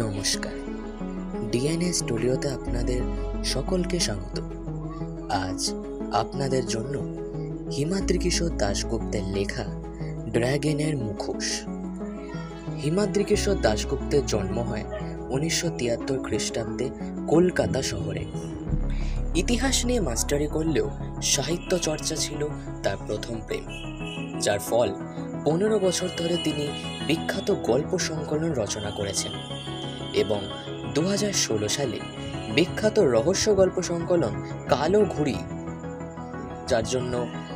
নমস্কার। ডিএনএ স্টুডিওতে আপনাদের সকলকে স্বাগত। আজ আপনাদের জন্য হিমাদ্রি কিশোর দাশগুপ্তের লেখা ড্র্যাগনের মুখোশ। হিমাদ্রি কিশোর দাশগুপ্তের জন্ম হয় 1973 খ্রিস্টাব্দে কলকাতা শহরে। ইতিহাস নিয়ে মাস্টারি করলেও সাহিত্য চর্চা ছিল তার প্রথম প্রেম, যার ফল 15 বছর ধরে তিনি বিখ্যাত গল্প সংকলন রচনা করেছেন এবং 2016 সালে বিখ্যাত রহস্য গল্প সংকলন কালো ঘুড়ি, যার জন্য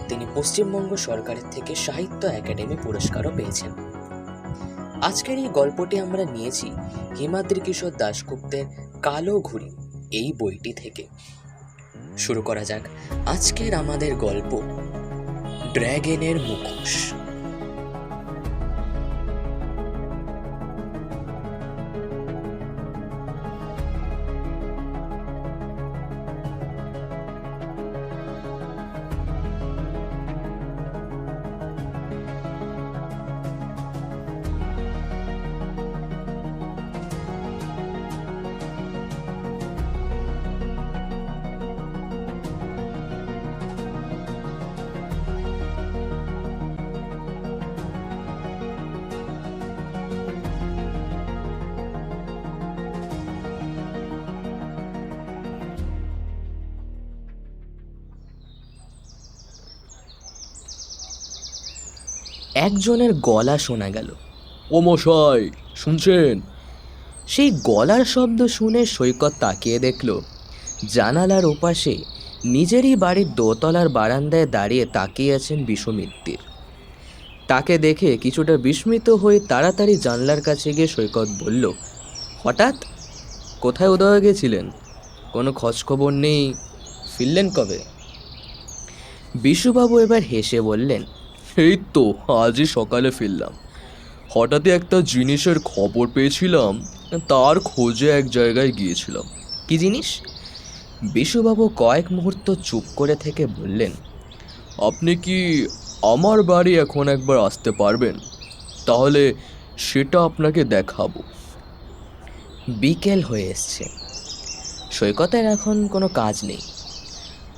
তিনি পশ্চিমবঙ্গ সরকারের থেকে সাহিত্য একাডেমি পুরস্কারও পেয়েছেন। আজকের এই গল্পটি আমরা নিয়েছি হিমাদ্রি কিশোর দাশগুপ্তের কালো ঘুড়ি এই বইটি থেকে। শুরু করা যাক আজকের আমাদের গল্প, ড্র্যাগনের মুখোশ। একজনের গলা শোনা গেল। ও মশাই, শুনছেন? সেই গলার শব্দ শুনে সৈকত তাকিয়ে দেখল জানালার ওপাশে নিজেরই বাড়ির দোতলার বারান্দায় দাঁড়িয়ে তাকিয়ে আছেন বিশ্বমিত্তির। তাকে দেখে কিছুটা বিস্মিত হয়ে তাড়াতাড়ি জানলার কাছে গিয়ে সৈকত বলল, হঠাৎ কোথায় উদয় হয়ে গেছিলেন? কোনো খোঁজখবর নেই, ফিরলেন কবে? বিশুবাবু এবার হেসে বললেন, এই তো আজই সকালে ফিরলাম। হঠাৎই একটা জিনিসের খবর পেয়েছিলাম, তার খোঁজে এক জায়গায় গিয়েছিলাম। কি জিনিস? বিশুবাবু কয়েক মুহূর্ত চুপ করে থেকে বললেন, আপনি কি আমার বাড়ি এখন একবার আসতে পারবেন? তাহলে সেটা আপনাকে দেখাবো। বিকেল হয়ে এসছে। সৈকতের এখন কোনো কাজ নেই।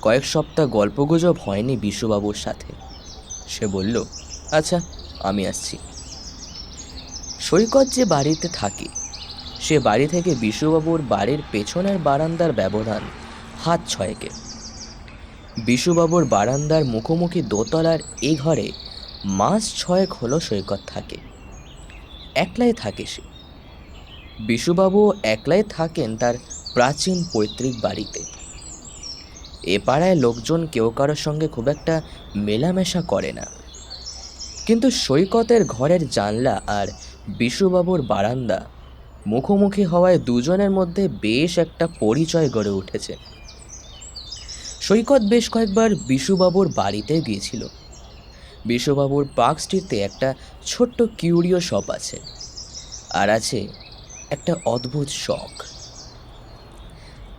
কয়েক সপ্তাহ গল্পগুজব হয়নি বিশুবাবুর সাথে। সে বলল, আচ্ছা আমি আসছি। সৈকত যে বাড়িতে থাকে সে বাড়ি থেকে বিশুবাবুর বাড়ির পেছনের বারান্দার ব্যবধান হাত 6 বিশুবাবুর বারান্দার মুখোমুখি দোতলার এই ঘরে মাস 6 হলো সৈকত থাকে। একলাই থাকে সে। বিশুবাবু একলাই থাকেন তার প্রাচীন পৈতৃক বাড়িতে। এ পাড়ায় লোকজন কেউ কারোর সঙ্গে খুব একটা মেলামেশা করে না, কিন্তু সৈকতের ঘরের জানলা আর বিশুবাবুর বারান্দা মুখোমুখি হওয়ায় দুজনের মধ্যে বেশ একটা পরিচয় গড়ে উঠেছে। সৈকত বেশ কয়েকবার বিশুবাবুর বাড়িতে গিয়েছিল। বিশুবাবুর পার্ক স্ট্রিটে একটা ছোট্ট কিউরিও শপ আছে, আর আছে একটা অদ্ভুত শখ।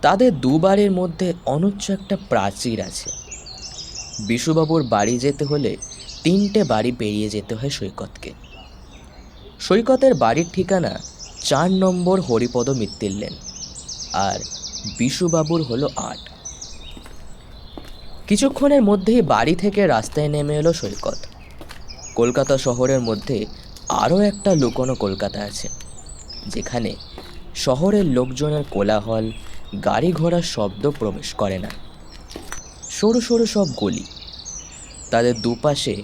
তাদের দুবারের মধ্যে অনুচ্চ একটা প্রাচীর আছে। বিশুবাবুর বাড়ি যেতে হলে 3টে বাড়ি পেরিয়ে যেতে হয় সৈকতকে। সৈকতের বাড়ির ঠিকানা 4 নম্বর হরিপদ মিত্তির লেন, আর বিশুবাবুর হলো 8। কিছুক্ষণের মধ্যেই বাড়ি থেকে রাস্তায় নেমে এলো সৈকত। কলকাতা শহরের মধ্যে আরও একটা লুকোনো কলকাতা আছে, যেখানে শহরের লোকজনের কোলাহল, গাড়ি ঘোড়ার শব্দ প্রবেশ করে না। সরু সরু সব গলি, তাদের দুপাশে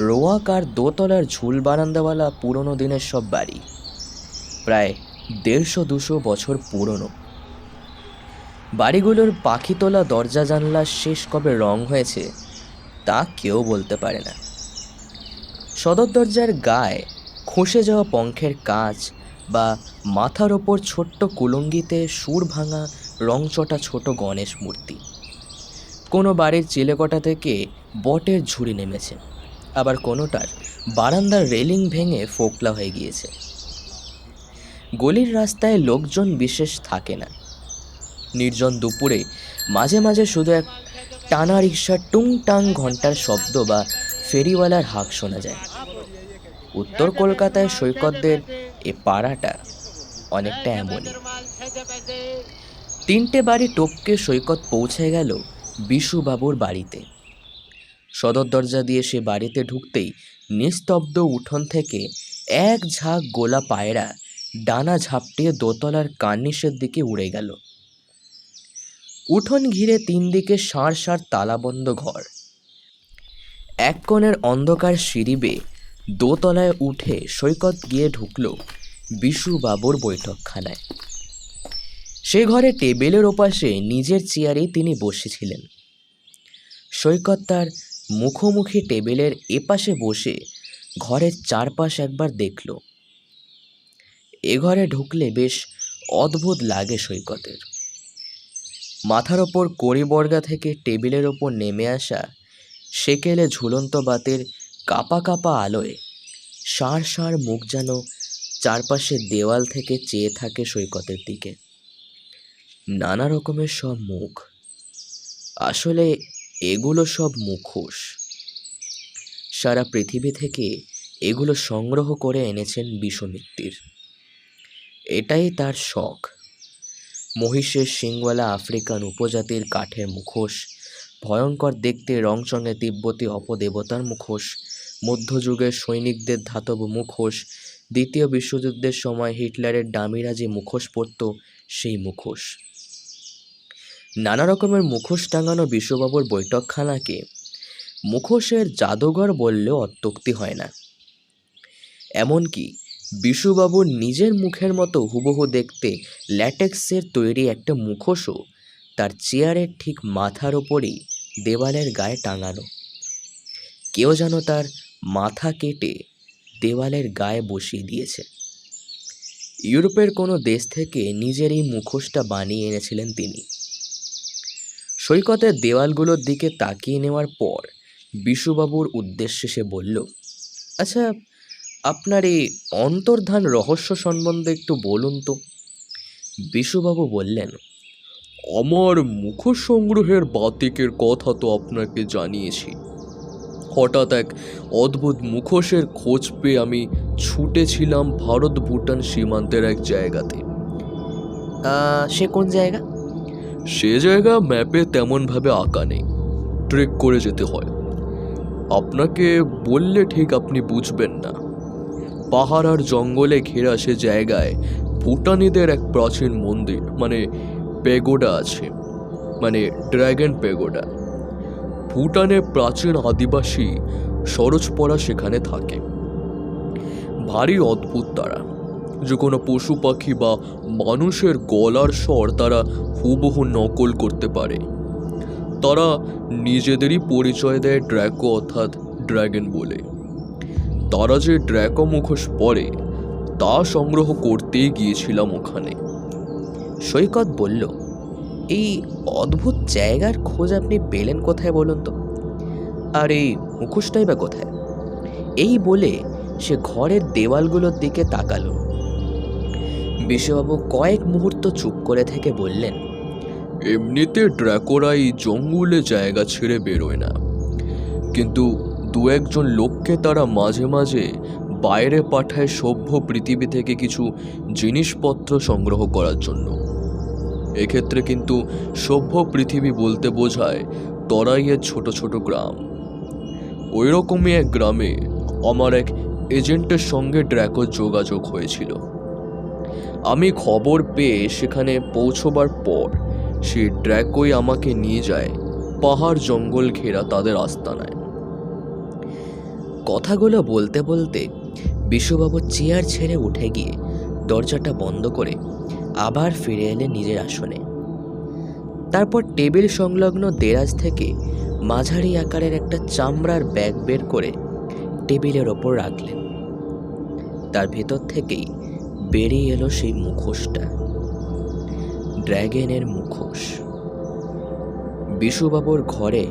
রোয়াক আর দোতলার ঝুল বারান্দাওয়ালা পুরনো দিনের সব বাড়ি, প্রায় 150-200 বছর পুরনো। বাড়িগুলোর পাখি তোলা দরজা জানলা শেষ কবে রং হয়েছে তা কেউ বলতে পারে না। সদর দরজার গায়ে খসে যাওয়া পঙ্খের কাঁচ বা মাথার ওপর ছোট্ট কুলঙ্গিতে সুর ভাঙা রংচটা ছোট গণেশ মূর্তি। কোনো বাড়ির চিলেকোঠা থেকে বটের ঝুড়ি নেমেছে, আবার কোনোটার বারান্দার রেলিং ভেঙে ফোকলা হয়ে গিয়েছে। গলির রাস্তায় লোকজন বিশেষ থাকে না। নির্জন দুপুরে মাঝে মাঝে শুধু এক টানা রিক্সার টুংটাং ঘন্টার শব্দ বা ফেরিওয়ালার হাঁক শোনা যায়। উত্তর কলকাতায় সৈকতদের এ পাড়াটা অনেকটা এমনই। 3টে বাড়ি টপকে সৈকত পৌঁছে গেল বিশুবাবুর বাড়িতে। সদর দরজা দিয়ে সে বাড়িতে ঢুকতেই নিস্তব্ধ উঠোন থেকে এক ঝাঁক গোলা পায়রা ডানা ঝাপটিয়ে দোতলার কার্নিশের দিকে উড়ে গেল। উঠোন ঘিরে 3 দিকে সাঁড় সাঁড় তালাবন্ধ ঘর। এক কোণের অন্ধকার সিঁড়ি বেয়ে দোতলায় উঠে সৈকত গিয়ে ঢুকল বিশুবাবুর বৈঠকখানায়। সে ঘরে টেবিলের ওপাশে নিজের চেয়ারেই তিনি বসেছিলেন। সৈকত তার মুখোমুখি টেবিলের এপাশে বসে ঘরের চারপাশ একবার দেখল। এ ঘরে ঢুকলে বেশ অদ্ভুত লাগে সৈকতের। মাথার ওপর কড়িবর্গা থেকে টেবিলের ওপর নেমে আসা সেকেলে ঝুলন্ত বাতির কাপা কাপা আলোয় সাঁড় সাঁড় মুখ যেন চারপাশের দেওয়াল থেকে চেয়ে থাকে সৈকতের দিকে। নানা রকমের সব মুখ, আসলে এগুলো সব মুখোশ। সারা পৃথিবী থেকে এগুলো সংগ্রহ করে এনেছেন বিশ্বমিত্তির। এটাই তার শখ। মহিষের শিংওয়ালা আফ্রিকান উপজাতির কাঠের মুখোশ, ভয়ঙ্কর দেখতে রংচঙে তিব্বতী অপদেবতার মুখোশ, মধ্যযুগের সৈনিকদের ধাতব মুখোশ, দ্বিতীয় বিশ্বযুদ্ধের সময় হিটলারের ডামিরা যে মুখোশ পরত সেই মুখোশ। নানা রকমের মুখোশ টাঙানো বিশ্ববাবুর বৈঠকখানাকে মুখোশের জাদুঘর বললেও অত্যুক্তি হয় না। এমনকি বিশুবাবুর নিজের মুখের মতো হুবহু দেখতে ল্যাটেক্সের তৈরি একটা মুখোশও তার চেয়ারের ঠিক মাথার ওপরেই দেওয়ালের গায়ে টাঙানো। কেউ যেন তার মাথা কেটে দেওয়ালের গায়ে বসিয়ে দিয়েছে। ইউরোপের কোনো দেশ থেকে নিজের এই মুখোশটা বানিয়ে এনেছিলেন তিনি। সৈকতের দেওয়ালগুলোর দিকে তাকিয়ে নেওয়ার পর বিশুবাবুর উদ্দেশ্যে সে বলল, আচ্ছা, আপনার এই অন্তর্ধান রহস্য সম্বন্ধে একটু বলুন তো। বিশুবাবু বললেন, আমার মুখোশ সংগ্রহের বাতিকের কথা তো আপনাকে জানিয়েছি। হঠাৎ এক অদ্ভুত মুখোশের খোঁজ পেয়ে আমি ছুটেছিলাম ভারত ভুটান সীমান্তের এক জায়গাতে। সে কোন জায়গা? সে জায়গা ম্যাপে তেমনভাবে আঁকা নেই, ট্রেক করে যেতে হয়। আপনাকে বললে ঠিক আপনি বুঝবেন না। পাহাড় আর জঙ্গলে ঘেরা সে জায়গায় ভুটানিদের এক প্রাচীন মন্দির মানে পেগোডা আছে, মানে ড্র্যাগন পেগোডা। ভুটানের প্রাচীন আদিবাসী সরোজপরা সেখানে থাকে। ভারী অদ্ভুত তারা, যে কোনো পশু পাখি বা মানুষের গলার স্বর তারা হুবহু নকল করতে পারে। তারা নিজেদেরই পরিচয় দেয় ড্র্যাকো অর্থাৎ ড্র্যাগন বলে। তারা যে ড্র্যাকো মুখোশ পরে তা সংগ্রহ করতেই গিয়েছিলাম ওখানে। সৈকত বলল, এই অদ্ভুত জায়গার খোঁজ আপনি পেলেন কোথায় বলুন তো? আর এই মুখোশটাই বা কোথায়? এই বলে সে ঘরের দেওয়ালগুলোর দিকে তাকালো। বিশ্ববাবু কয়েক মুহূর্ত চুপ করে থেকে বললেন, এমনিতে ড্র্যাকোরা এই জঙ্গলে জায়গা ছেড়ে বেরোয় না, কিন্তু দু একজন লোককে তারা মাঝে মাঝে বাইরে পাঠায় সভ্য পৃথিবী থেকে কিছু জিনিসপত্র সংগ্রহ করার জন্য। এক্ষেত্রে কিন্তু সভ্য পৃথিবী বলতে বোঝায় তরাইয়ের ছোট ছোট গ্রাম। ওই রকমই এক গ্রামে আমার এক এজেন্টের সঙ্গে ড্র্যাকোর যোগাযোগ হয়েছিল। আমি খবর পেয়ে সেখানে পৌঁছবার পর সে ড্র্যাকোই আমাকে নিয়ে যায় পাহাড় জঙ্গল ঘেরা তাদের আস্তানায়। কথাগুলো বলতে বলতে বিশ্ববাবু চেয়ার ছেড়ে উঠে গিয়ে দরজাটা বন্ধ করে আবার ফিরে এলেন নিজের আসনে। তারপর টেবিল সংলগ্ন দেরাজ থেকে মাঝারি আকারের একটা চামড়ার ব্যাগ বের করে টেবিলের ওপর রাখলেন। তার ভেতর থেকেই বেরিয়ে এলো সেই মুখোশটা, ড্র্যাগনের মুখোশ। বিশুবাবুর ঘরে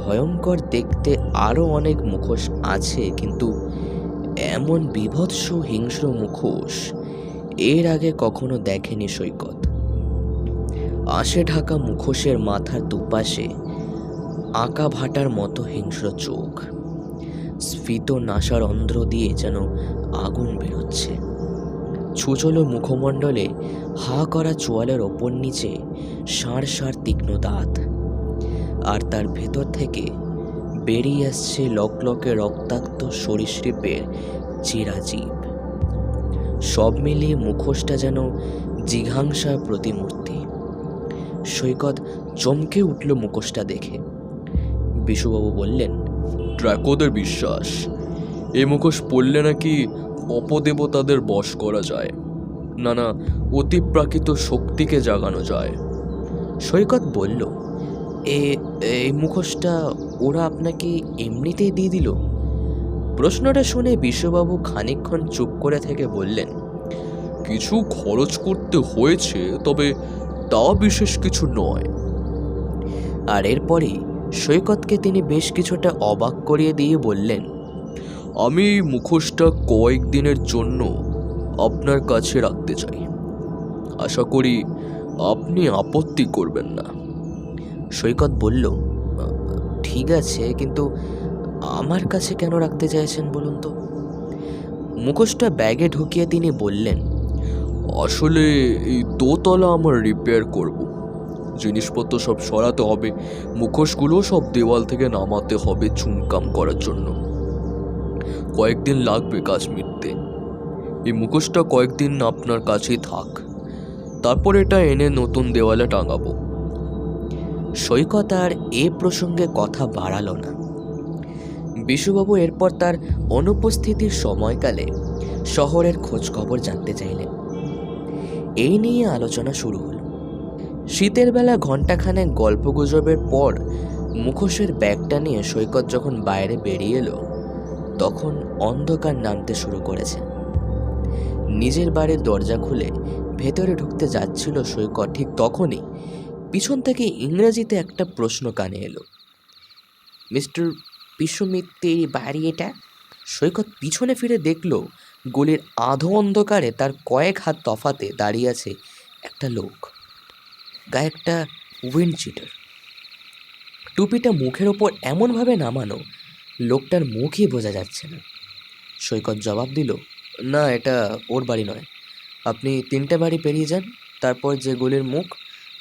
ভয়ঙ্কর দেখতে আরও অনেক মুখোশ আছে, কিন্তু এমন বীভৎস হিংস্র মুখোশ এর আগে কখনো দেখেনি সৈকত। আঁশে ঢাকা মুখোশের মাথার দুপাশে আঁকা ভাটার মতো হিংস্র চোখ, স্ফীত নাসার অন্ধ্র দিয়ে যেন আগুন বেরোচ্ছে। ছুচলো মুখমণ্ডলে হা করা চোয়ালের ওপর নিচে ষাঁড় ষাঁড় তীক্ষ্ণ দাঁত, আর তার ভেতর থেকে বেরিয়ে আসছে লকলকে রক্তাক্ত সরীসৃপের চেরা জীব। সব মিলিয়ে মুখোশটা যেন জিঘাংসার প্রতিমূর্তি। সৈকত চমকে উঠল মুখোশটা দেখে। বিশুবাবু বললেন, ড্রাকোদের বিশ্বাস এই মুখোশ পড়লে নাকি অপদেবতাদের বশ করা যায়, নানা অতিপ্রাকৃত শক্তিকে জাগানো যায়। সৈকত বলল, এই মুখোশটা ওরা আপনাকে এমনিতেই দিয়ে দিল? প্রশ্নটা শুনে বিশ্ববাবু খানিকক্ষণ চুপ করে থেকে বললেন, কিছু খরচ করতে হয়েছে, তবে তা বিশেষ কিছু নয়। আর এরপরেই সৈকতকে তিনি বেশ কিছুটা অবাক করিয়ে দিয়ে বললেন, আমি এই মুখোশটা কয়েকদিনের জন্য আপনার কাছে রাখতে চাই। আশা করি আপনি আপত্তি করবেন না। সৈকত বলল, ঠিক আছে, কিন্তু আমার কাছে কেন রাখতে চাইছেন বলুন তো? মুখোশটা ব্যাগে ঢুকিয়ে তিনি বললেন, আসলে এই দোতলা আমার রিপেয়ার করব, জিনিসপত্র সব সরাতে হবে, মুখোশগুলো সব দেওয়াল থেকে নামাতে হবে চুনকাম করার জন্য। কয়েকদিন লাগবে কাজ মিটতে। এই মুখোশটা কয়েকদিন আপনার কাছেই থাক, তারপর এটা এনে নতুন দেওয়ালে টাঙাবো। সৈকত আর এ প্রসঙ্গে কথা বাড়ালো না। বিশুবাবু এরপর তার অনুপস্থিতির সময়কালে শহরের খোঁজ খবর জানতে চাইলেন। এই নিয়ে আলোচনা শুরু হলো। শীতের বেলা ঘণ্টাখানেক গল্পগুজবের পর মুখোশের ব্যাগটা নিয়ে সৈকত যখন বাইরে বেরিয়ে এলো, তখন অন্ধকার নামতে শুরু করেছে। নিজের বাড়ির দরজা খুলে ভেতরে ঢুকতে যাচ্ছিল সৈকত, ঠিক তখনই পিছন থেকে ইংরেজিতে একটা প্রশ্ন কানে এলো, মিস্টার বিশ্বমিত্রের বাড়ি এটা? সৈকত পিছনে ফিরে দেখল গলির আধো অন্ধকারে তার কয়েক হাত তফাতে দাঁড়িয়ে আছে একটা লোক, গায়ে একটা উইন্ড চিটার। টুপিটা মুখের ওপর এমনভাবে নামানো, লোকটার মুখই বোঝা যাচ্ছে না। সৈকত জবাব দিল, না, এটা ওর বাড়ি নয়। আপনি 3টে বাড়ি পেরিয়ে যান, তারপর যে গলির মুখ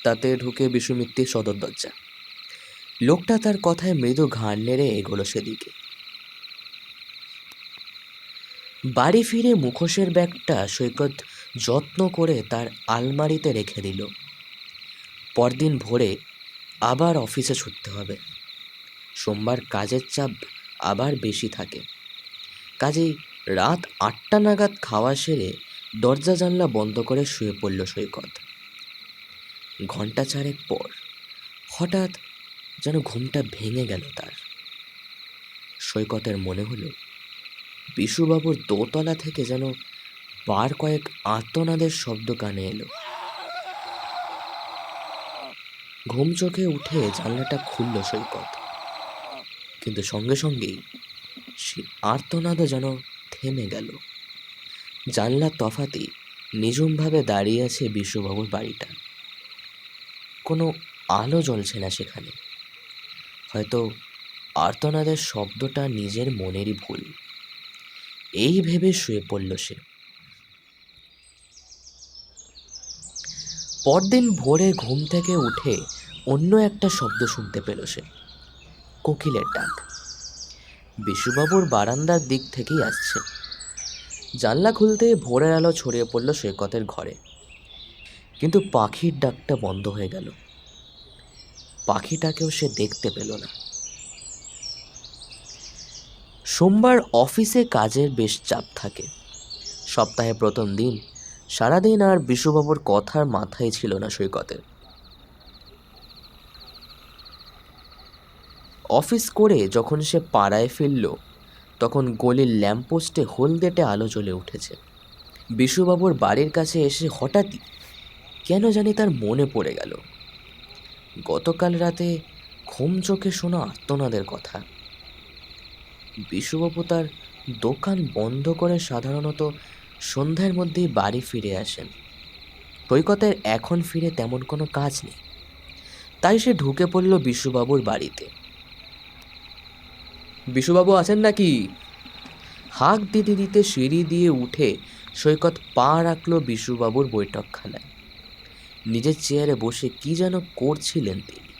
তাতে ঢুকে বিশ্বমিত্রের সদর দরজা। লোকটা তার কথায় মৃদু ঘাড় নেড়ে এগোলো সেদিকে। বাড়ি ফিরে মুখোশের ব্যাগটা সৈকত যত্ন করে তার আলমারিতে রেখে দিল। পরদিন ভোরে আবার অফিসে ছুটতে হবে। সোমবার কাজের চাপ আবার বেশি থাকে। কাজেই রাত 8টা নাগাদ খাওয়া সেরে দরজা জানলা বন্ধ করে শুয়ে পড়ল সৈকত। ঘণ্টা 4 পর হঠাৎ যেন ঘুমটা ভেঙে গেল তার। সৈকতের মনে হলো বিশুবাবুর দোতলা থেকে যেন বার কয়েক আর্তনাদের শব্দ কানে এলো। ঘুম চোখে উঠে জানলাটা খুলল সৈকত, কিন্তু সঙ্গে সঙ্গেই সে আর্তনাদও যেন থেমে গেল। জানলার তফাতে নিঝুমভাবে দাঁড়িয়ে আছে বিশুবাবুর বাড়িটা। কোনো আলো জ্বলছে না সেখানে। হয়তো আর্তনাদের শব্দটা নিজের মনেরই ভুল। এই ভেবে শুয়ে পড়ল সে। পরদিন ভোরে ঘুম থেকে উঠে অন্য একটা শব্দ শুনতে পেল সে, কোকিলের ডাক। বিশুবাবুর বারান্দার দিক থেকেই আসছে। জানলা খুলতেই ভোরের আলো ছড়িয়ে পড়ল সৈকতের ঘরে, কিন্তু পাখির ডাকটা বন্ধ হয়ে গেল। পাখিটাকেও সে দেখতে পেল না। সোমবার অফিসে কাজের বেশ চাপ থাকে। সপ্তাহে প্রথম দিন। সারাদিন আর বিশুবাবুর কথার মাথায় ছিল না সৈকতের। অফিস করে যখন সে পাড়ায় ফিরল, তখন গলির ল্যাম্পপোস্টে হলদেটে আলো জ্বলে উঠেছে। বিশুবাবুর বাড়ির কাছে এসে হঠাৎই কেন জানি তার মনে পড়ে গেল গতকাল রাতে ঘুম চোখে শোনা আর্তনাদের কথা। বিশুবাবু তার দোকান বন্ধ করে সাধারণত সন্ধ্যার মধ্যেই বাড়ি ফিরে আসেন। সৈকতের এখন ফিরে তেমন কোনো কাজ নেই, তাই সে ঢুকে পড়ল বিশুবাবুর বাড়িতে। বিশুবাবু আছেন নাকি? হাঁক দিতে দিতে সিঁড়ি দিয়ে উঠে সৈকত পা রাখল বিশুবাবুর বৈঠকখানায়। নিজের চেয়ারে বসে কি যেন করছিলেন তিনি।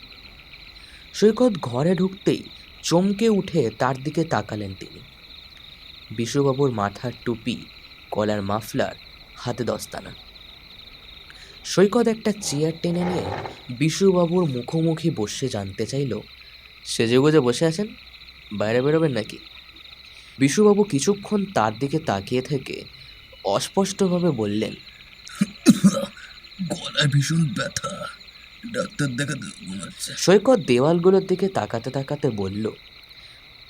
সৈকত ঘরে ঢুকতেই চমকে উঠে তার দিকে তাকালেন তিনি। বিশুবাবুর মাথার টুপি, গলার মাফলার, হাতে দস্তানা। সৈকত একটা চেয়ার টেনে নিয়ে বিশুবাবুর মুখোমুখি বসে জানতে চাইল, সেজেগুজে বসে আছেন, বাইরে বেরোবেন নাকি? বিশুবাবু কিছুক্ষণ তার দিকে তাকিয়ে থেকে অস্পষ্টভাবে বললেন, গলায় ভীষণ ব্যথা, ডাক্তার দেখাতে মনে হচ্ছে। সৈকত দেওয়ালগুলোর দিকে তাকাতে তাকাতে বলল,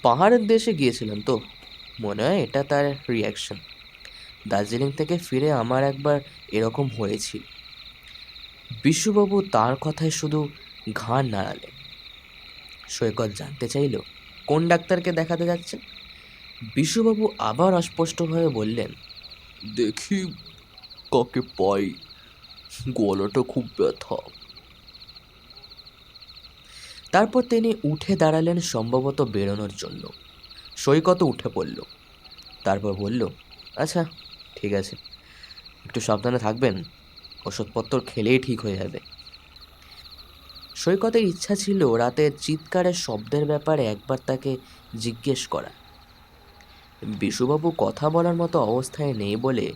পাহাড়ের দেশে গিয়েছিলাম তো, মনে হয় এটা তার রিয়াকশন। দার্জিলিং থেকে ফিরে আমার একবার এরকম হয়েছিল। বিশুবাবু তার কথায় শুধু ঘাড় নাড়ালেন। সৈকত জানতে চাইল, কোন ডাক্তারকে দেখাতে যাচ্ছেন? বিশুবাবু আবার অস্পষ্টভাবে বললেন, দেখি কাকে পাই, গলাটা খুব ব্যথা। তারপর তিনি উঠে দাঁড়ালেন, সম্ভবত বেরোনোর জন্য। সৈকত উঠে পড়ল। তারপর বলল, আচ্ছা ঠিক আছে, একটু সাবধানে থাকবেন, ওষুধপত্র খেলেই ঠিক হয়ে যাবে। সৈকতের ইচ্ছা ছিল রাতের চিৎকারের শব্দের ব্যাপারে একবার তাকে জিজ্ঞেস করা। বিশুবাবু কথা বলার মতো অবস্থায় নেই বলে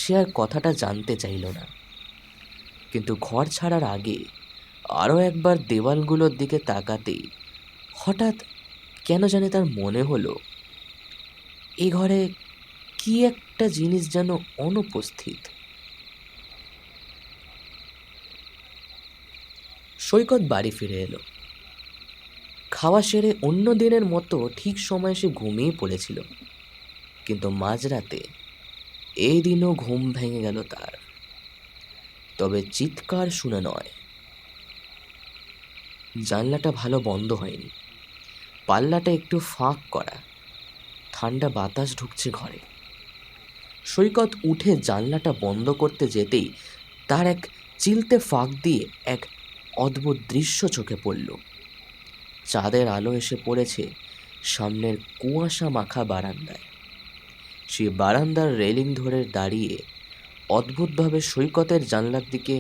সে আর কথাটা জানতে চাইল না। কিন্তু ঘর ছাড়ার আগে আরও একবার দেওয়ালগুলোর দিকে তাকাতেই হঠাৎ কেন জানি তার মনে হলো এই ঘরে কি একটা জিনিস যেন অনুপস্থিত। সৈকত বাড়ি ফিরে এলো। খাওয়া সেরে অন্য দিনের মতো ঠিক সময়ে সে ঘুমিয়ে পড়েছিল, কিন্তু মাঝরাতে এই দিনও ঘুম ভেঙে গেল তার। তবে চিৎকার শুনে নয়। জানলাটা ভালো বন্ধ হয়নি, পাল্লাটা একটু ফাঁক করা, ঠান্ডা বাতাস ঢুকছে ঘরে। সৈকত উঠে জানলাটা বন্ধ করতে যেতেই তার এক চিলতে ফাঁক দিয়ে এক অদ্ভুত দৃশ্য চোখে পড়ল। চাঁদের আলো এসে পড়েছে সামনের কুয়াশা মাখা বারান্দায়। সেই বারান্দার রেলিং ধরে দাঁড়িয়ে অদ্ভুতভাবে সৈকতের জানলার দিকে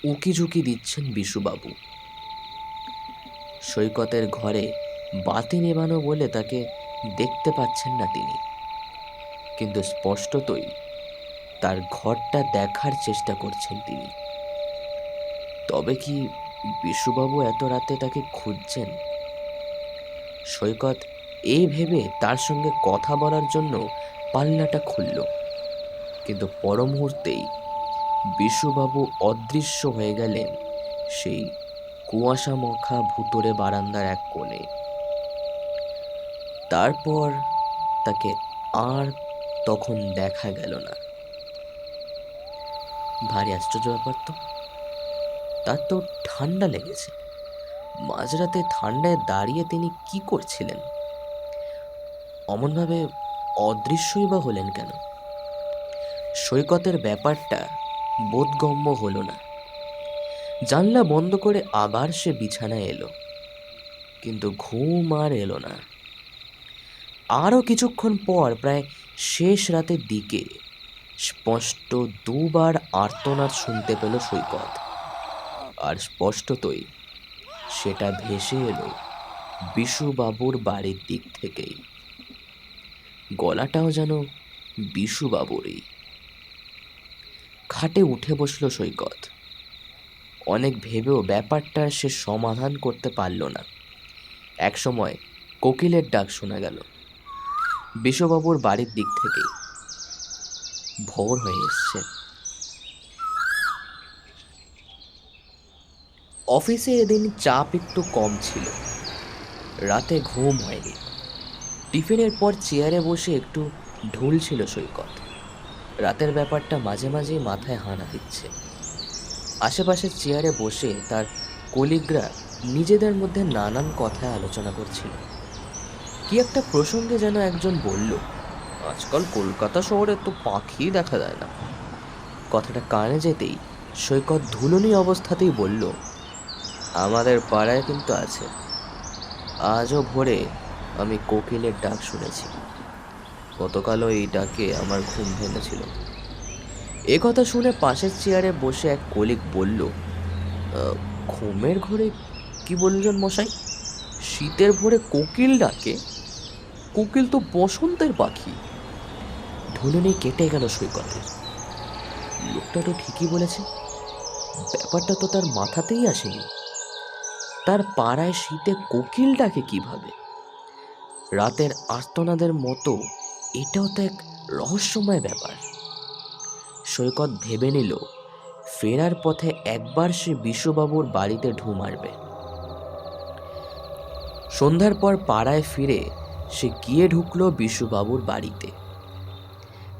উকিঝুঁকি দিচ্ছেন বিশুবাবু। সৈকতের ঘরে বাতি নেভানো বলে তাকে দেখতে পাচ্ছেন না তিনি, কিন্তু স্পষ্টতই তার ঘরটা দেখার চেষ্টা করছেন তিনি। তবে কি বিশুবাবু এত রাতে তাকে খুঁজছেন? সৈকত এই ভেবে তার সঙ্গে কথা বলার জন্য পাল্লাটা খুলল, কিন্তু পর মুহূর্তেই বিশুবাবু অদৃশ্য হয়ে গেলেন সেই কুয়াশা মাখা ভুতুড়ে বারান্দার এক কোণে। তারপর তাকে আর তখন দেখা গেল না। ভারী আশ্চর্য ব্যাপার তো। তার তো ঠান্ডা লেগেছে। মাঝরাতে ঠান্ডায় দাঁড়িয়ে তিনি কি করছিলেন? অমনভাবে অদৃশ্যই বা হলেন কেন? সৈকতের ব্যাপারটা বোধগম্য হলো না। জানলা বন্ধ করে আবার সে বিছানায় এলো, কিন্তু ঘুম আর এলো না। আরও কিছুক্ষণ পর প্রায় শেষ রাতের দিকে স্পষ্ট দুবার আর্তনাদ শুনতে পেল সৈকত। আর স্পষ্টতই সেটা ভেসে এলো বিশুবাবুর বাড়ির দিক থেকেই। গলাটাও যেন বিশুবাবুরই। খাটে উঠে বসল সৈকত। অনেক ভেবেও ব্যাপারটার সে সমাধান করতে পারল না। একসময় কোকিলের ডাক শোনা গেল বিশুবাবুর বাড়ির দিক থেকেই। ভোর হয়ে এসছে। অফিসে এদিন চাপ একটু কম ছিল। রাতে ঘুম হয়নি। টিফিনের পর চেয়ারে বসে একটু ঢুলছিল সৈকত। রাতের ব্যাপারটা মাঝে মাঝেই মাথায় হানা দিচ্ছে। আশেপাশের চেয়ারে বসে তার কলিগরা নিজেদের মধ্যে নানান কথায় আলোচনা করছিল। কি একটা প্রসঙ্গে যেন একজন বলল, আজকাল কলকাতা শহরে তো পাখি দেখা যায় না। কথাটা কানে যেতেই সৈকত ধুলুনি অবস্থাতেই বলল, আমাদের পাড়ায় কিন্তু আছে। আজও ভোরে আমি কোকিলের ডাক শুনেছি। গতকালও এই ডাকে আমার ঘুম ভেঙেছিল। এ কথা শুনে পাশের চেয়ারে বসে এক কলিগ বলল, ঘুমের ঘোরে কি বললেন মশাই? শীতের ভোরে কোকিল ডাকে? কোকিল তো বসন্তের পাখি। ঢুলুনি কেটে গেল সৈকতের। লোকটা তো ঠিকই বলেছে, ব্যাপারটা তো তার মাথাতেই আসেনি। তার পাড়ায় শীতে কোকিল ডাকে কিভাবে? রাতের আর্তনাদের মতো এটাও তো এক রহস্যময় ব্যাপার। সৈকত ভেবে নিল ফেরার পথে একবার সে বিশ্ববাবুর বাড়িতে ঢু মারবে। সন্ধ্যার পর পাড়ায় ফিরে সে গিয়ে ঢুকল বিশ্ববাবুর বাড়িতে।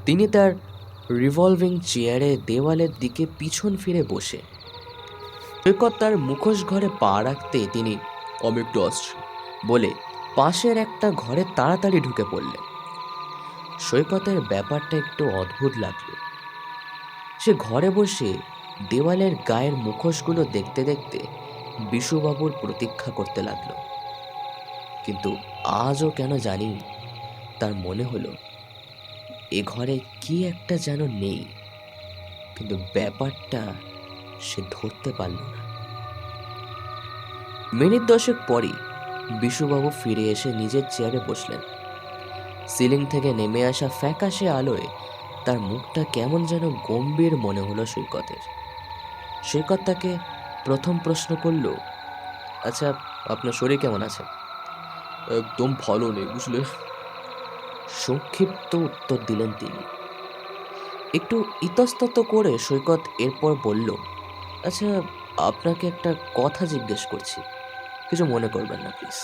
তিনি তার রিভলভিং চেয়ারে দেওয়ালের দিকে পিছন ফিরে বসে। সৈকত তার মুখোশ ঘরে পা রাখতে তিনি আমি একটু আসছি বলে পাশের একটা ঘরে তাড়াতাড়ি ঢুকে পড়লেন। সৈকতের ব্যাপারটা একটু অদ্ভুত লাগলো। সে ঘরে বসে দেওয়ালের গায়ের মুখোশগুলো দেখতে দেখতে বিশুবাবুর প্রতীক্ষা করতে লাগলো। কিন্তু আজও কেন জানি তার মনে হলো এ ঘরে কি একটা যেন নেই, কিন্তু ব্যাপারটা সে ধরতে পারল না। মিনিট 10 পরই বিশুবাবু ফিরে এসে নিজের চেয়ারে বসলেন। সিলিং থেকে নেমে আসা ফ্যাকাশে আলোয় তার মুখটা কেমন যেন গম্ভীর মনে হলো সৈকতের। সৈকত তাকে প্রথম প্রশ্ন করল, আচ্ছা, আপনার শরীর কেমন আছে? একদম ভালো নেই, বুঝলে। সংক্ষিপ্ত উত্তর দিলেন তিনি। একটু ইতস্তত করে সৈকত এরপর বলল, আচ্ছা, আপনাকে একটা কথা জিজ্ঞেস করছি, কিছু মনে করবেন না প্লিজ।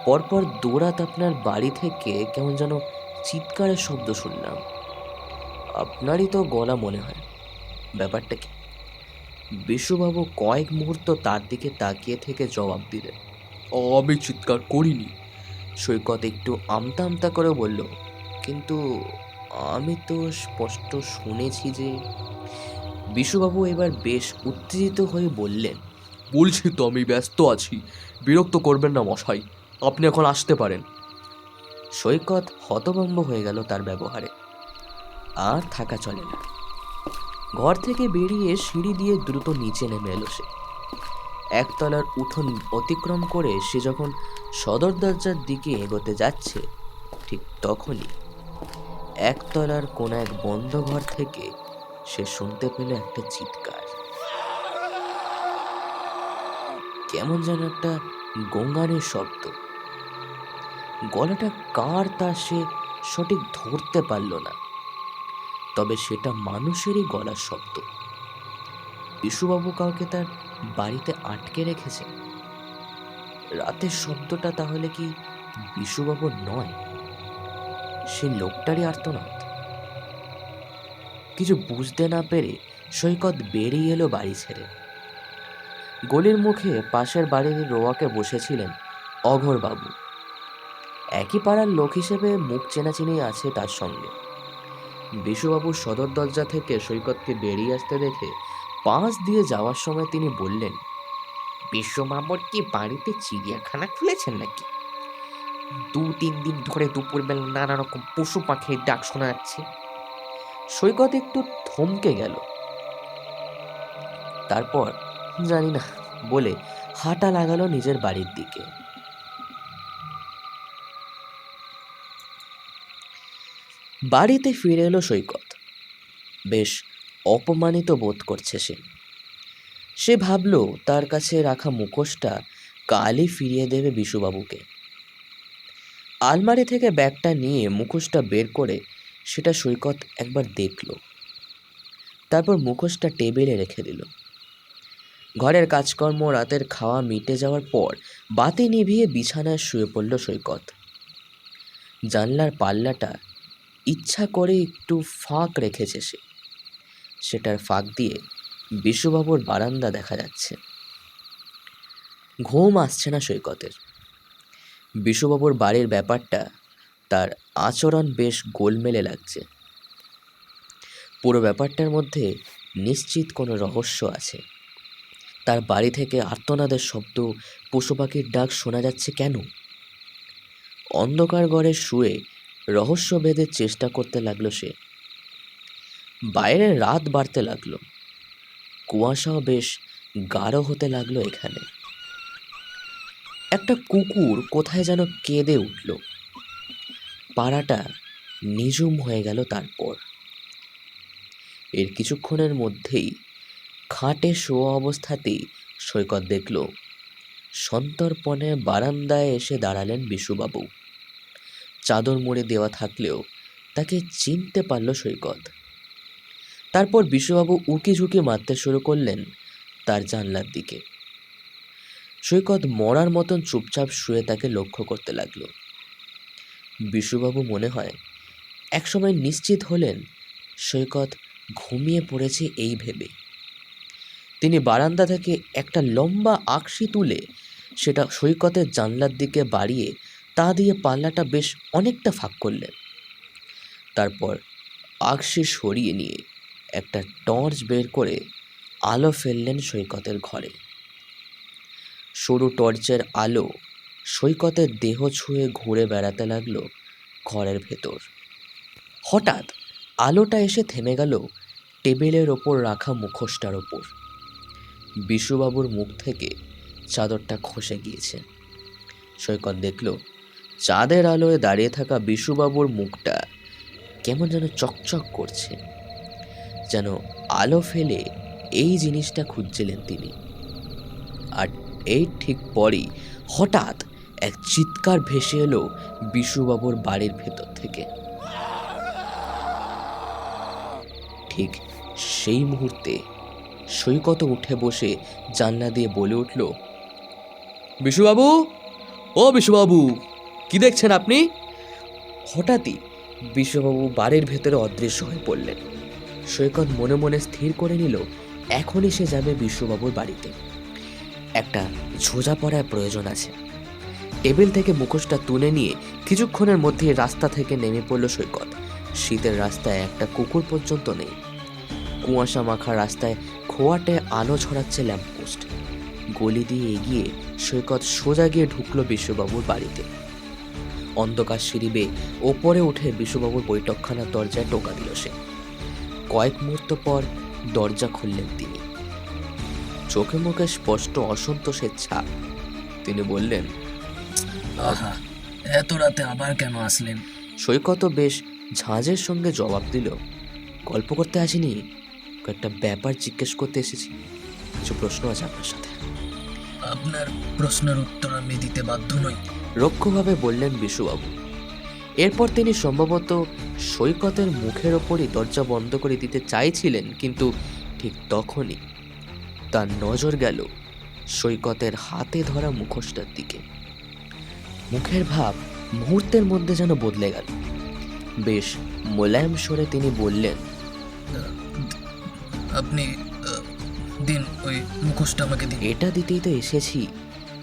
পরপর দৌড়াত আপনার বাড়ি থেকে কেমন যেন চিৎকারের শব্দ শুনলাম। আপনারই তো গলা মনে হয়, ব্যাপারটা কি? বিশুবাবু কয়েক মুহূর্ত তার দিকে তাকিয়ে থেকে জবাব দিলেন, আমি চিৎকার করিনি। সৈকত একটু আমতা আমতা করে বলল, কিন্তু আমি তো স্পষ্ট শুনেছি যে। বিশুবাবু এবার বেশ উত্তেজিত হয়ে বললেন, বলছি তো আমি ব্যস্ত আছি, বিরক্ত করবেন না মশাই, আপনি এখন আসতে পারেন। সৈকত হতভম্ব হয়ে গেল তার ব্যবহারে। আর থাকা চলে না। ঘর থেকে বেরিয়ে সিঁড়ি দিয়ে দ্রুত নিচে নেমে এলো সে। একতলার উঠোন অতিক্রম করে সে যখন সদর দরজার দিকে এগোতে যাচ্ছে, ঠিক তখনই একতলার কোন এক বন্ধ ঘর থেকে সে শুনতে পেল একটা চিৎকার। কেমন যেন একটা গঙ্গানের শব্দ। গলাটা কার তা সে সঠিক ধরতে পারল না, তবে সেটা মানুষেরই গলার শব্দ। বিশুবাবু কাউকে তার বাড়িতে আটকে রেখেছে। রাতের শব্দটা তাহলে কি বিশুবাবুর নয়, সে লোকটারই আর্তনাদ? কিছু বুঝতে না পেরে সৈকত বেরিয়ে এলো বাড়ি ছেড়ে। গলির মুখে পাশের বাড়ির রোয়াকে বসেছিলেন অঘোরবাবু। একই পাড়ার লোক হিসেবে মুখ চেনাচিনি আছে তার সঙ্গে। বিশুবাবু সদর দরজা থেকে সৈকতকে বেরিয়ে আসতে দেখে পাশ দিয়ে যাওয়ার সময় তিনি বললেন, বিশ্ববাবুর কি বাড়িতে চিড়িয়াখানা খুলেছেন নাকি? 2-3 দিন ধরে দুপুরবেলা নানা রকম পশু পাখির ডাক শোনা যাচ্ছে। সৈকত একটু থমকে গেল, তারপর জানি না বলে হাঁটা লাগালো নিজের বাড়ির দিকে। বাড়িতে ফিরে এলো সৈকত। বেশ অপমানিত বোধ করছে সে। সে ভাবল তার কাছে রাখা মুখোশটা কালই ফিরিয়ে দেবে বিশুবাবুকে। আলমারি থেকে ব্যাগটা নিয়ে মুখোশটা বের করে সেটা সৈকত একবার দেখল। তারপর মুখোশটা টেবিলে রেখে দিল। ঘরের কাজকর্ম রাতের খাওয়া মিটে যাওয়ার পর বাতি নিভিয়ে বিছানায় শুয়ে পড়ল সৈকত। জানলার পাল্লাটা ইচ্ছা করে একটু ফাঁক রেখেছে সে। সেটার ফাঁক দিয়ে বিশুবাবুর বারান্দা দেখা যাচ্ছে। ঘুম আসছে না সৈকতের। বিশুবাবুর বাড়ির ব্যাপারটা তার আচরণ বেশ গোলমেলে লাগছে। পুরো ব্যাপারটার মধ্যে নিশ্চিত কোনো রহস্য আছে। তার বাড়ি থেকে আর্তনাদের শব্দ, পশু পাখির ডাক শোনা যাচ্ছে কেন? অন্ধকার ঘরে শুয়ে রহস্য ভেদের চেষ্টা করতে লাগলো সে। বাইরে রাত বাড়তে লাগলো, কুয়াশাও বেশ গাঢ় হতে লাগলো এখানে। একটা কুকুর কোথায় যেন কেঁদে উঠল। পাড়াটা নিঝুম হয়ে গেল। তারপর এর কিছুক্ষণের মধ্যেই খাটে শোয়া অবস্থাতেই সৈকত দেখল সন্তর্পণে বারান্দায় এসে দাঁড়ালেন বিশুবাবু। চাদর মুড়ে দেওয়া থাকলেও তাকে চিনতে পারল সৈকত। তারপর বিশুবাবু উকি ঝুঁকি মারতে শুরু করলেন তার জানলার দিকে। সৈকত মরার মতন চুপচাপ শুয়ে তাকে লক্ষ্য করতে লাগলো। বিশুবাবু মনে হয় একসময় নিশ্চিত হলেন সৈকত ঘুমিয়ে পড়েছে এই ভেবে। তিনি বারান্দা থেকে একটা লম্বা আকশি তুলে সেটা সৈকতের জানলার দিকে বাড়িয়ে তা দিয়ে পাল্লাটা বেশ অনেকটা ফাঁক করলেন। তারপর আকশি সরিয়ে নিয়ে একটা টর্চ বের করে আলো ফেললেন সৈকতের ঘরে। সরু টর্চের আলো সৈকতের দেহ ছুঁয়ে ঘুরে বেড়াতে লাগলো ঘরের ভেতর। হঠাৎ আলোটা এসে থেমে গেল টেবিলের ওপর রাখা মুখোশটার ওপর। বিশুবাবুর মুখ থেকে চাদরটা খসে গিয়েছে। সৈকত দেখল চাঁদের আলোয় দাঁড়িয়ে থাকা বিশুবাবুর মুখটা কেমন যেন চকচক করছে, যেন আলো ফেলে এই জিনিসটা খুঁজছিলেন তিনি। আর এই ঠিক পরেই হঠাৎ এক চিৎকার ভেসে এলো বিশুবাবুর বাড়ির ভেতর থেকে। ঠিক সেই মুহূর্তে সৈকত উঠে বসে জানলা দিয়ে বলে উঠল, বিশুবাবু, ও বিশুবাবু, কি দেখছেন আপনি? হঠাৎই বিশুবাবু বাড়ির ভেতরে অদৃশ্য হয়ে পড়লেন। সৈকত মনে মনে স্থির করে নিল এখনই সে যাবে বিশুবাবুর বাড়িতে। একটা ঝোঁঝা পড়ার প্রয়োজন আছে। টেবিল থেকে মুখোশটা তুলে নিয়ে কিছুক্ষণের মধ্যেই রাস্তা থেকে নেমে পড়ল সৈকত। শীতের রাস্তায় একটা কুকুর পর্যন্ত নেই। কুয়াশা মাখা রাস্তায় খোয়াটে আলো ছড়াচ্ছে ল্যাম্পপোস্ট। গলি দিয়ে এগিয়ে সৈকত সোজা গিয়ে ঢুকলো বিশুবাবুর বাড়িতে। অন্ধকার সিঁড়ি বেয়ে ওপরে উঠে বিশুবাবুর বৈঠকখানার দরজায় টোকা দিল সে। কয়েক মুহূর্ত পর দরজা খুললেন তিনি। চোখে মুখে স্পষ্ট অসন্তোষের ছাপ। তিনি বললেন, আহা, এত রাতে আবার কেন আসলেন? সৈকত বেশ ঝাঁঝের সঙ্গে জবাব দিল, গল্প করতে আসিনি, কয়েকটা ব্যাপার জিজ্ঞেস করতে এসেছি। কিছু প্রশ্ন আছে আপনার সাথে। আপনার প্রশ্নের উত্তর আমি দিতে বাধ্য নই। রক্ষভাবে বললেন বিশুবাবু। এরপর তিনি সম্ভবত সৈকতের মুখের ওপরই দরজা বন্ধ করে দিতে চাইছিলেন, কিন্তু ঠিক তখনই তার নজর গেল সৈকতের হাতে ধরা মুখোশটার দিকে। মুখের ভাব মুহূর্তের মধ্যে যেন বদলে গেল। বেশ মোলায়েম স্বরে তিনি বললেন, আপনি দিন, ওই মুখোশটা আমাকে দিন। এটা দিতেই তো এসেছি,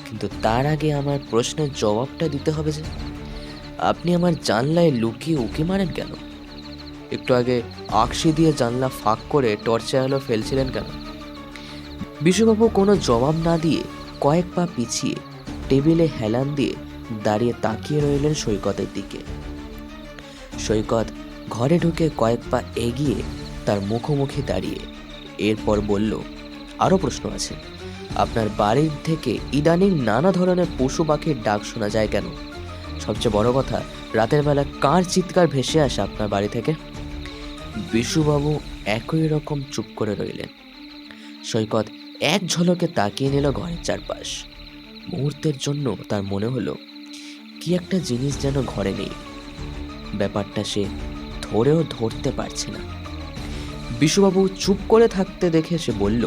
কিন্তু তার আগে আমার প্রশ্নের জবাবটা দিতে হবে যে আপনি আমার জানলায় লুকিয়ে উকি মারেন কেন? একটু আগে আকশি দিয়ে জানলা ফাঁক করে টর্চে আলো ফেলছিলেন কেন? বিশুবাবু কোনো জবাব না দিয়ে কয়েক পা পিছিয়ে টেবিলে হেলান দিয়ে দাঁড়িয়ে তাকিয়ে রইলেন সৈকতের দিকে। সৈকত ঘরে ঢুকে কয়েক পা এগিয়ে তার মুখোমুখি দাঁড়িয়ে এরপর বলল, আরও প্রশ্ন আছে। আপনার বাড়ির থেকে ইদানিং নানা ধরনের পশু পাখির ডাক শোনা যায় কেন? সবচেয়ে বড় কথা, রাতের বেলা কার চিৎকার ভেসে আসে আপনার বাড়ি থেকে? বিশুবাবু একই রকম চুপ করে রইলেন। সৈকত এক ঝলকে তাকিয়ে নিল ঘরের চারপাশ। মুহূর্তের জন্য তার মনে হলো কি একটা জিনিস যেন ঘরে নেই। ব্যাপারটা সে ধরেও ধরতে পারছে না। বিশুবাবু চুপ করে থাকতে দেখে সে বলল,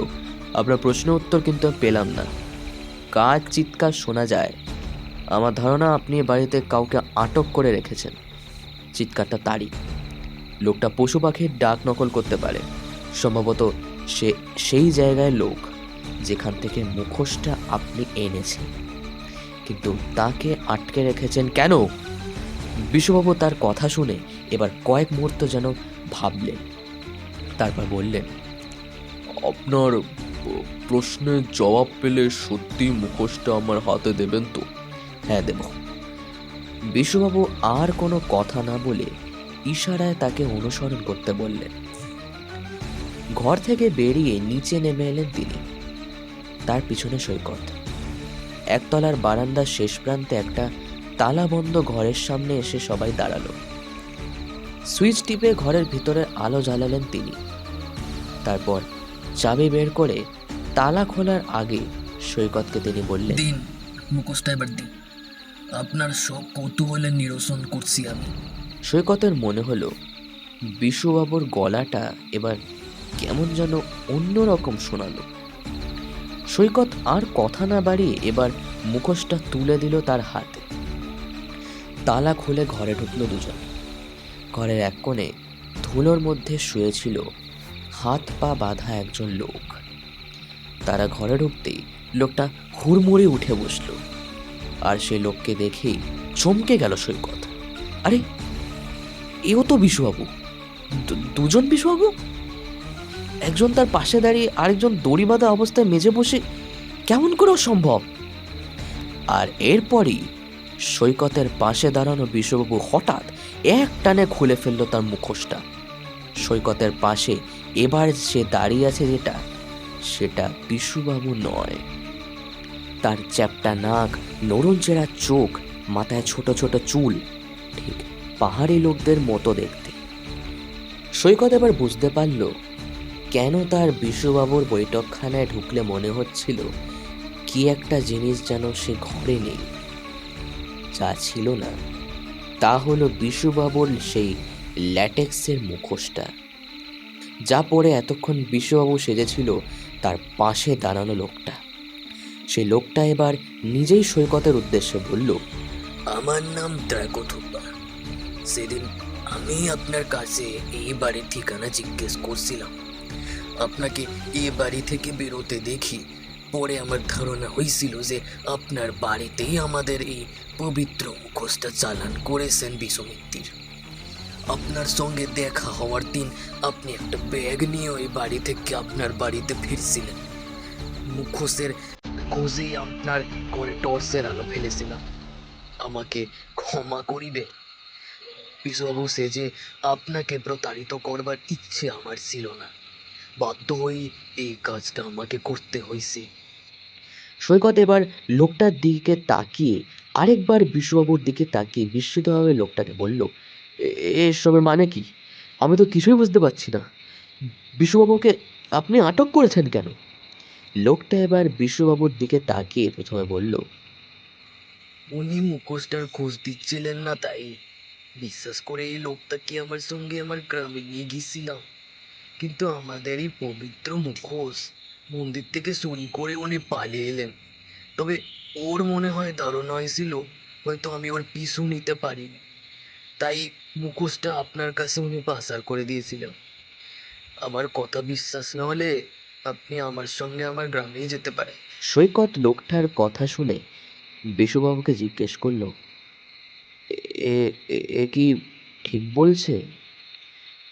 আপনার প্রশ্ন উত্তর কিন্তু পেলাম না। কার চিৎকার শোনা যায়? আমার ধারণা আপনি বাড়িতে কাউকে আটক করে রেখেছেন। চিৎকারটা তারই। লোকটা পশু পাখির ডাক নকল করতে পারে। সম্ভবত সে সেই জায়গায় লোক যেখান থেকে মুখোশটা আপনি এনেছেন, কিন্তু তাকে আটকে রেখেছেন কেন? বিশুবাবু তার কথা শুনে এবার কয়েক মুহূর্ত যেন ভাবলেন। তারপর বললেন, আপনার প্রশ্নের জবাব পেলে সত্যি মুখোশটা আমার হাতে দেবেন তো? হ্যাঁ, দেব। বিশুবাবু আর কোনো কথা না বলে ইশারায় তাকে অনুসরণ করতে বললেন। ঘর থেকে বেরিয়ে নিচে নেমে এলেন তিনি। তার পিছনে সৈকত। একতলার বারান্দার শেষ প্রান্তে একটা তালাবন্ধ ঘরের সামনে এসে সবাই দাঁড়ালো। সুইচ টিপে ঘরের ভিতরে আলো জ্বালালেন তিনি। তারপর চাবি বের করে তালা খোলার আগে সৈকতকে তিনি বললেন, দিন মুখোশটা এবার দিন, আপনার সব কৌতূহলের নিরসন করছি আমি। সৈকতের মনে হলো বিশুবাবুর গলাটা এবার কেমন যেন অন্যরকম শোনালো। সৈকত আর কথা না বাড়িয়ে এবার মুখোশটা তুলে দিল তার হাতে। তালা খুলে ঘরে ঢুকলো দুজন। ঘরের এক কোণে ধুলোর মধ্যে শুয়েছিল হাত পা বাঁধা একজন লোক। তারা ঘরে ঢুকতেই লোকটা হুড়মুড়ে উঠে বসলো। আর সে লোককে দেখেই চমকে গেল সৈকত। আরে, এও তো বিশুবাবু। দুজন বিশুবাবু? একজন তার পাশে দাঁড়িয়ে আরেকজন দড়ি বাঁধা অবস্থায় মেজে বসে, কেমন করে সম্ভব? আর এরপরই সৈকতের পাশে দাঁড়ানো বিশুবাবু হঠাৎ এক টানে খুলে ফেলল তার মুখোশটা। সৈকতের পাশে এবার সে দাঁড়িয়ে আছে সেটা বিশুবাবু নয়। তার চ্যাপ্টা নাক, নরুনচেরা চোখ, মাথায় ছোট ছোট চুল, ঠিক পাহাড়ি লোকদের মতো দেখতে। সৈকত এবার বুঝতে পারল কেন তার বিশুবাবুর বৈঠকখানায় ঢুকলে মনে হচ্ছিল কি একটা জিনিস যেন সে ঘরে নেই। যা ছিল না তা হলো বিশুবাবুর সেই ল্যাটেক্সের মুখোশটা, যা পরে এতক্ষণ বিশুবাবু সেজেছিল তার পাশে দাঁড়ানো লোকটা। সেই লোকটা এবার নিজেই সৈকতের উদ্দেশ্যে বলল, আমার নাম ড্রাগোথুপা। সেদিন আমি আপনার কাছে এই বাড়ির ঠিকানা জিজ্ঞেস করছিলাম। আপনাকে এই বাড়ি থেকে বেরোতে দেখি পরে আমার ধারণা হয়েছিল যে আপনার বাড়িতেই আমাদের এই পবিত্র মুখোশটা চালান করেছেন বিশ্বমিত্তির। আপনার সঙ্গে দেখা হওয়ার দিন আপনি একটা ব্যাগ নিয়ে ওই বাড়ি থেকে আপনার বাড়িতে ফিরছিলেন। মুখোশের খোঁজেই আপনার ঘরে টর্চের আলো ফেলেছিলাম। আমাকে ক্ষমা করিবে বিশ্ববাবু, সে যে আপনাকে প্রতারিত করবার ইচ্ছে আমার ছিল না, বাধ্য হয়ে এই কাজটা আমাকে করতে হয়েছে। সৈকত এবার লোকটার দিকে তাকিয়ে আরেকবার বিশুবাবুর দিকে তাকিয়ে বিস্মিতভাবে লোকটাকে বলল, এসবের মানে কি? আমি তো কিছুই বুঝতে পারছি না। বিশুবাবুকে আপনি আটক করেছেন কেন? লোকটা এবার বিশুবাবুর দিকে তাকিয়ে প্রথমে বলল, উনি মুখোশটার খোঁজ দিচ্ছিলেন না, তাই বিশ্বাস করে এই লোকটাকে আমার সঙ্গে আমার গ্রামে নিয়ে গেছিলাম। কিন্তু আমাদের এই পবিত্র মুখোশ মন্দির থেকে চুরি করে উনি পালিয়ে এলেন। তবে ওর মনে হয় ধারণা হয়েছিল হয়তো আমি ওর পিছু নিতে পারিনি, তাই মুখোশটা আপনার কাছে উনি পাচার করে দিয়েছিলেন। আমার কথা বিশ্বাস না হলে আপনি আমার সঙ্গে আমার গ্রামেই যেতে পারেন। সৈকত লোকটার কথা শুনে বিশুবাবুকে জিজ্ঞেস করল, এ এ- এ কি ঠিক বলছে?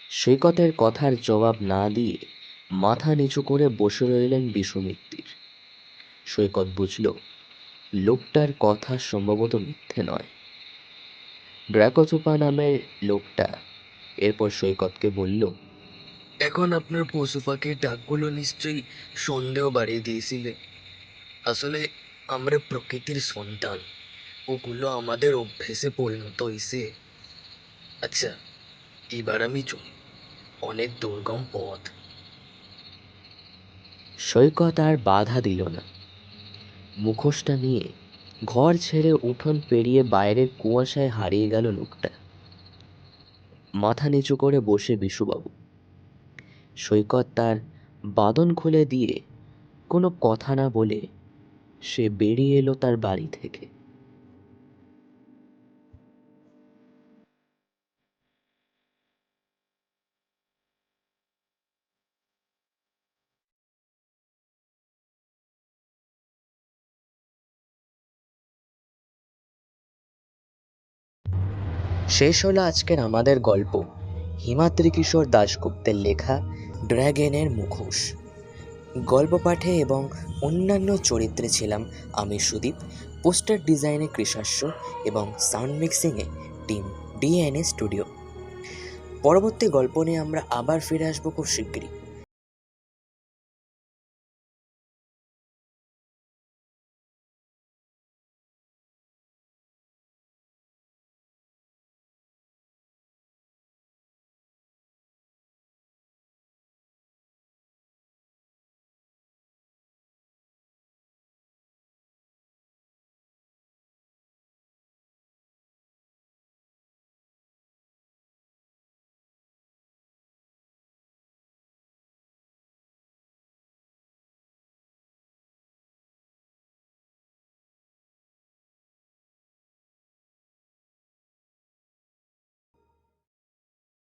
সৈকতের কথার জবাব না দিয়ে মাথা নিচু করে বসে রইলেন বিশ্বমিত্তির। সৈকত বুঝল লোকটার কথা সম্ভবত মিথ্যে নয়। ড্রাকোথোপা নামের লোকটা এরপর সৈকতকে বলল, এখন আপনার পশু পাখির ডাকগুলো নিশ্চয়ই সন্দেহ বাড়িয়ে দিয়েছিলে। আসলে আমরা প্রকৃতির সন্তান, ওগুলো আমাদের অভ্যেসে পরিণত হয়েছে। আচ্ছা, এবার আমি চলি, অনেক দুর্গম পথ। সৈকত আর বাধা দিল না। মুখোশটা নিয়ে ঘর ছেড়ে উঠোন পেরিয়ে বাইরের কুয়াশায় হারিয়ে গেল লোকটা। মাথা নিচু করে বসে বিশুবাবু। সৈকত তার বাঁধন খুলে দিয়ে কোনো কথা না বলে সে বেরিয়ে এলো তার বাড়ি থেকে। শেষ হলো আজকের আমাদের গল্প, হিমাদ্রি কিশোর দাশগুপ্তের লেখা ড্র্যাগনের মুখোশ। গল্প পাঠে এবং অন্যান্য চরিত্রে ছিলাম আমি সুদীপ, পোস্টার ডিজাইনে কৃষাস্য এবং সাউন্ড মিক্সিংয়ে টিম ডিএনএ স্টুডিও। পরবর্তী গল্প নিয়ে আমরা আবার ফিরে আসবো খুব শিগগিরই।